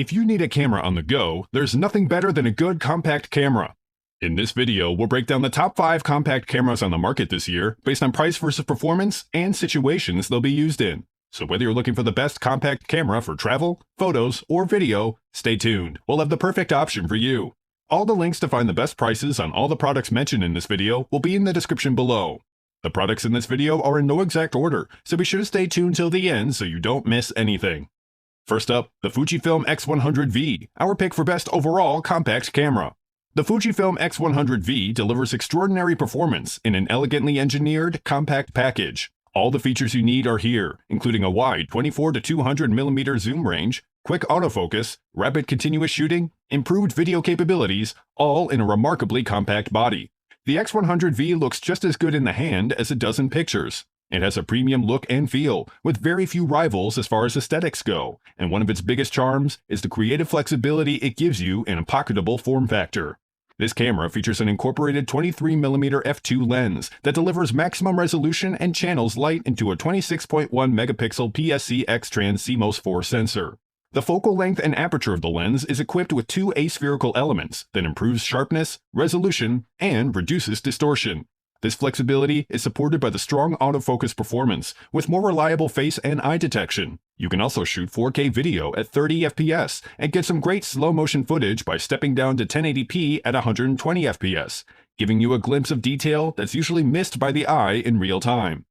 If you need a camera on the go, there's nothing better than a good compact camera. In this video, we'll break down the top 5 compact cameras on the market this year based on price versus performance and situations they'll be used in. So whether you're looking for the best compact camera for travel, photos, or video, stay tuned. We'll have the perfect option for you. All the links to find the best prices on all the products mentioned in this video will be in the description below. The products in this video are in no exact order, so be sure to stay tuned till the end so you don't miss anything. First up, the Fujifilm X100V, our pick for best overall compact camera. The Fujifilm X100V delivers extraordinary performance in an elegantly engineered, compact package. All the features you need are here, including a wide 24 to 200mm zoom range, quick autofocus, rapid continuous shooting, improved video capabilities, all in a remarkably compact body. The X100V looks just as good in the hand as it does in pictures. It has a premium look and feel, with very few rivals as far as aesthetics go, and one of its biggest charms is the creative flexibility it gives you in a pocketable form factor. This camera features an incorporated 23mm f2 lens that delivers maximum resolution and channels light into a 26.1 megapixel PSC X-Trans CMOS 4 sensor. The focal length and aperture of the lens is equipped with 2 aspherical elements that improves sharpness, resolution, and reduces distortion. This flexibility is supported by the strong autofocus performance, with more reliable face and eye detection. You can also shoot 4K video at 30 FPS and get some great slow-motion footage by stepping down to 1080p at 120 FPS, giving you a glimpse of detail that's usually missed by the eye in real time.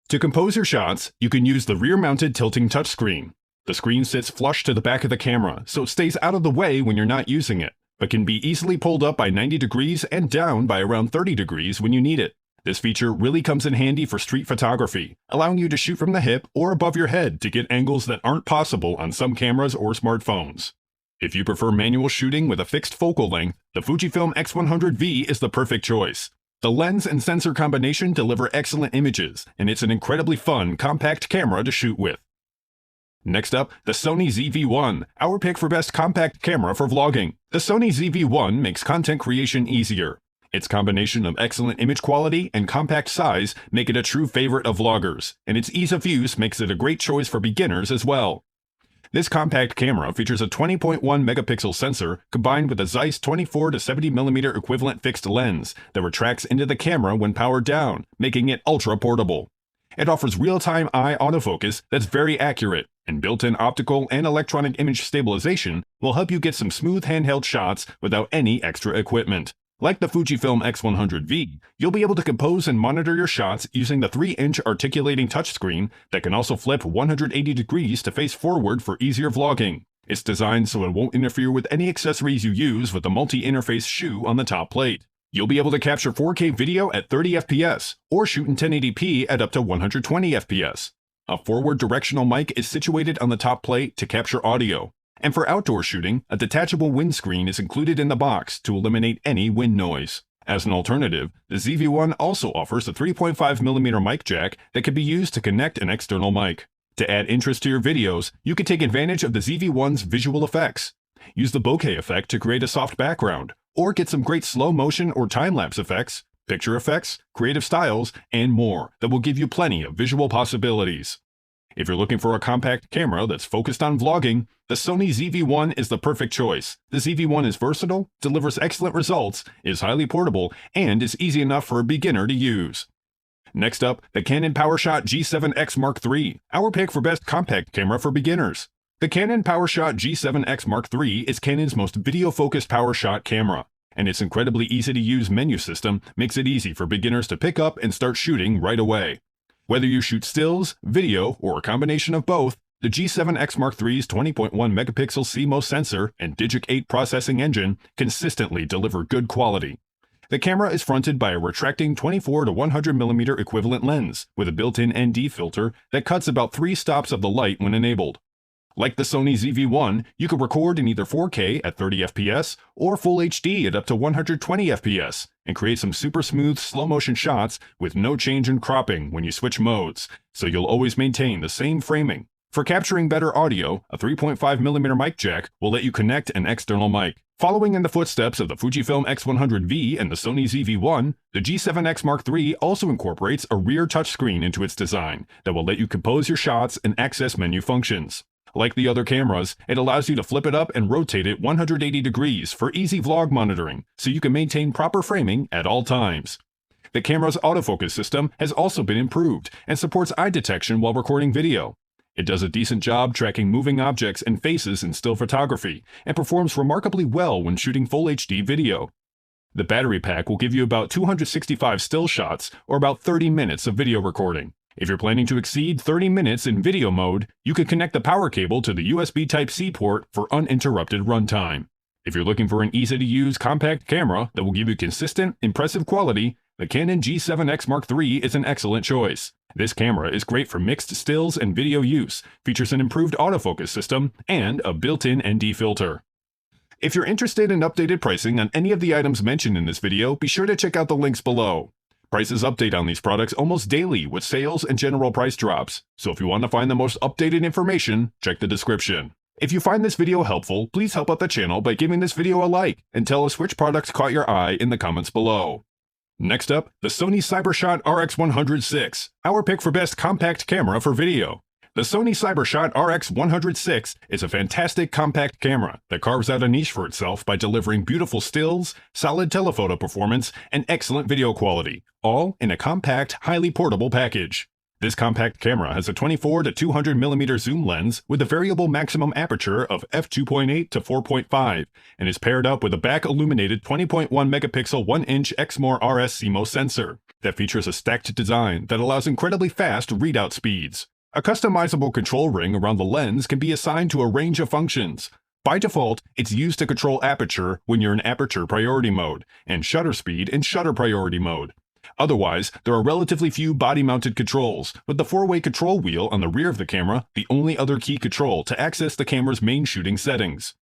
To compose your shots, you can use the rear-mounted tilting touchscreen. The screen sits flush to the back of the camera, so it stays out of the way when you're not using it, but can be easily pulled up by 90 degrees and down by around 30 degrees when you need it. This feature really comes in handy for street photography, allowing you to shoot from the hip or above your head to get angles that aren't possible on some cameras or smartphones. If you prefer manual shooting with a fixed focal length, the Fujifilm X100V is the perfect choice. The lens and sensor combination deliver excellent images, and it's an incredibly fun, compact camera to shoot with. Next up, the Sony ZV-1, our pick for best compact camera for vlogging. The Sony ZV-1 makes content creation easier. Its combination of excellent image quality and compact size make it a true favorite of vloggers, and its ease of use makes it a great choice for beginners as well. This compact camera features a 20.1 megapixel sensor combined with a Zeiss 24 to 70mm equivalent fixed lens that retracts into the camera when powered down, making it ultra portable. It offers real-time eye autofocus that's very accurate, and built-in optical and electronic image stabilization will help you get some smooth handheld shots without any extra equipment. Like the Fujifilm X100V, you'll be able to compose and monitor your shots using the 3-inch articulating touchscreen that can also flip 180 degrees to face forward for easier vlogging. It's designed so it won't interfere with any accessories you use with the multi-interface shoe on the top plate. You'll be able to capture 4K video at 30 FPS, or shoot in 1080p at up to 120 FPS. A forward directional mic is situated on the top plate to capture audio. And for outdoor shooting, a detachable windscreen is included in the box to eliminate any wind noise. As an alternative, the ZV-1 also offers a 3.5mm mic jack that can be used to connect an external mic. To add interest to your videos, you can take advantage of the ZV-1's visual effects. Use the bokeh effect to create a soft background, or get some great slow motion or time-lapse effects, picture effects, creative styles, and more that will give you plenty of visual possibilities. If you're looking for a compact camera that's focused on vlogging, the Sony ZV-1 is the perfect choice. The ZV-1 is versatile, delivers excellent results, is highly portable, and is easy enough for a beginner to use. Next up, the Canon PowerShot G7X Mark III, our pick for best compact camera for beginners. The Canon PowerShot G7X Mark III is Canon's most video-focused PowerShot camera, and its incredibly easy-to-use menu system makes it easy for beginners to pick up and start shooting right away. Whether you shoot stills, video, or a combination of both, the G7X Mark III's 20.1 megapixel CMOS sensor and Digic 8 processing engine consistently deliver good quality. The camera is fronted by a retracting 24 to 100mm equivalent lens with a built-in ND filter that cuts about 3 stops of the light when enabled. Like the Sony ZV-1, you can record in either 4K at 30 FPS or Full HD at up to 120 FPS and create some super smooth slow-motion shots with no change in cropping when you switch modes, so you'll always maintain the same framing. For capturing better audio, a 3.5mm mic jack will let you connect an external mic. Following in the footsteps of the Fujifilm X100V and the Sony ZV-1, the G7X Mark III also incorporates a rear touchscreen into its design that will let you compose your shots and access menu functions. Like the other cameras, it allows you to flip it up and rotate it 180 degrees for easy vlog monitoring, so you can maintain proper framing at all times. The camera's autofocus system has also been improved and supports eye detection while recording video. It does a decent job tracking moving objects and faces in still photography, and performs remarkably well when shooting full HD video. The battery pack will give you about 265 still shots, or about 30 minutes of video recording. If you're planning to exceed 30 minutes in video mode, you can connect the power cable to the USB Type-C port for uninterrupted runtime. If you're looking for an easy-to-use compact camera that will give you consistent, impressive quality, the Canon G7X Mark III is an excellent choice. This camera is great for mixed stills and video use, features an improved autofocus system, and a built-in ND filter. If you're interested in updated pricing on any of the items mentioned in this video, be sure to check out the links below. Prices update on these products almost daily with sales and general price drops, so if you want to find the most updated information, check the description. If you find this video helpful, please help out the channel by giving this video a like, and tell us which products caught your eye in the comments below. Next up, the Sony CyberShot RX100VI, our pick for best compact camera for video. The Sony CyberShot RX100VI is a fantastic compact camera that carves out a niche for itself by delivering beautiful stills, solid telephoto performance, and excellent video quality, all in a compact, highly portable package. This compact camera has a 24 to 200mm zoom lens with a variable maximum aperture of f2.8 to 4.5 and is paired up with a back-illuminated 20.1 megapixel 1-inch Exmor RS CMOS sensor that features a stacked design that allows incredibly fast readout speeds. A customizable control ring around the lens can be assigned to a range of functions. By default, it's used to control aperture when you're in aperture priority mode, and shutter speed in shutter priority mode. Otherwise, there are relatively few body-mounted controls, with the 4-way control wheel on the rear of the camera the only other key control to access the camera's main shooting settings.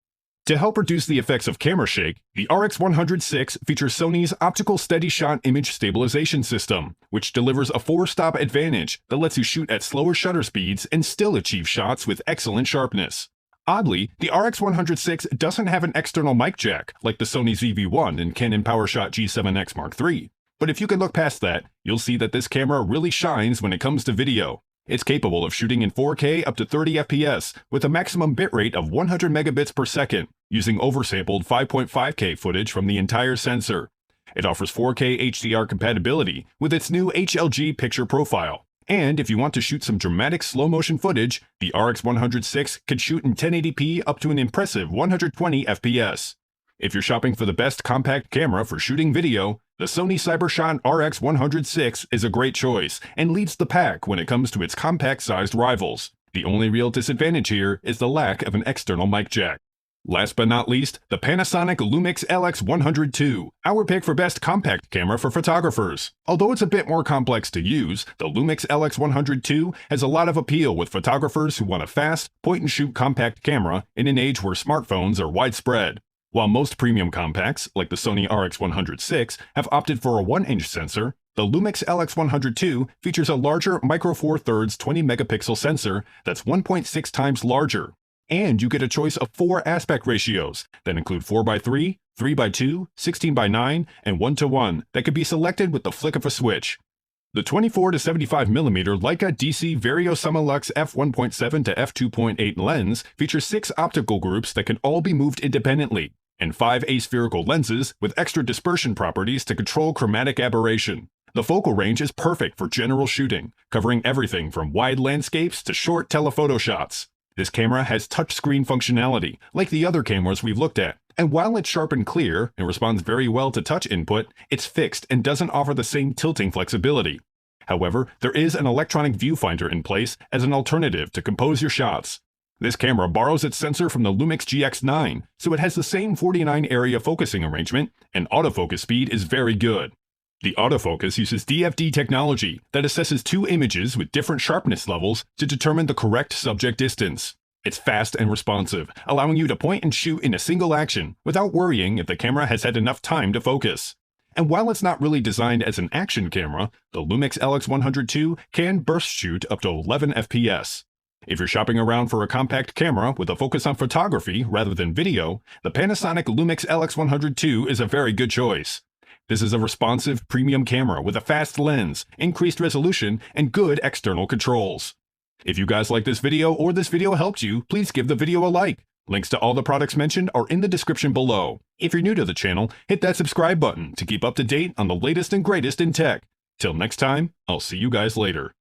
To help reduce the effects of camera shake, the RX100VI features Sony's optical steady shot image stabilization system, which delivers a 4-stop advantage that lets you shoot at slower shutter speeds and still achieve shots with excellent sharpness. Oddly, the RX100VI doesn't have an external mic jack like the Sony ZV-1 and Canon PowerShot G7X Mark III. But if you can look past that, you'll see that this camera really shines when it comes to video. It's capable of shooting in 4K up to 30 FPS with a maximum bitrate of 100 megabits per second, using oversampled 5.5K footage from the entire sensor. It offers 4K HDR compatibility with its new HLG picture profile. And if you want to shoot some dramatic slow-motion footage, the RX100VI can shoot in 1080p up to an impressive 120 FPS. If you're shopping for the best compact camera for shooting video, the Sony CyberShot RX100VI is a great choice and leads the pack when it comes to its compact-sized rivals. The only real disadvantage here is the lack of an external mic jack. Last but not least, the Panasonic Lumix LX100II, our pick for best compact camera for photographers. Although it's a bit more complex to use, the Lumix LX100II has a lot of appeal with photographers who want a fast, point-and-shoot compact camera in an age where smartphones are widespread. While most premium compacts, like the Sony RX100VI, have opted for a 1-inch sensor, the Lumix LX100II features a larger Micro Four Thirds 20-megapixel sensor that's 1.6 times larger. And you get a choice of 4 aspect ratios that include 4:3, 3:2, 16:9, and 1:1 that can be selected with the flick of a switch. The 24 to 75mm Leica DC Vario Summilux f1.7 to f2.8 lens features 6 optical groups that can all be moved independently, and 5 aspherical lenses with extra dispersion properties to control chromatic aberration. The focal range is perfect for general shooting, covering everything from wide landscapes to short telephoto shots. This camera has touchscreen functionality, like the other cameras we've looked at, and while it's sharp and clear and responds very well to touch input, it's fixed and doesn't offer the same tilting flexibility. However, there is an electronic viewfinder in place as an alternative to compose your shots. This camera borrows its sensor from the Lumix GX9, so it has the same 49 area focusing arrangement, and autofocus speed is very good. The autofocus uses DFD technology that assesses 2 images with different sharpness levels to determine the correct subject distance. It's fast and responsive, allowing you to point and shoot in a single action without worrying if the camera has had enough time to focus. And while it's not really designed as an action camera, the Lumix LX100II can burst shoot up to 11 FPS. If you're shopping around for a compact camera with a focus on photography rather than video, the Panasonic Lumix LX100II is a very good choice. This is a responsive, premium camera with a fast lens, increased resolution, and good external controls. If you guys like this video or this video helped you, please give the video a like. Links to all the products mentioned are in the description below. If you're new to the channel, hit that subscribe button to keep up to date on the latest and greatest in tech. Till next time, I'll see you guys later.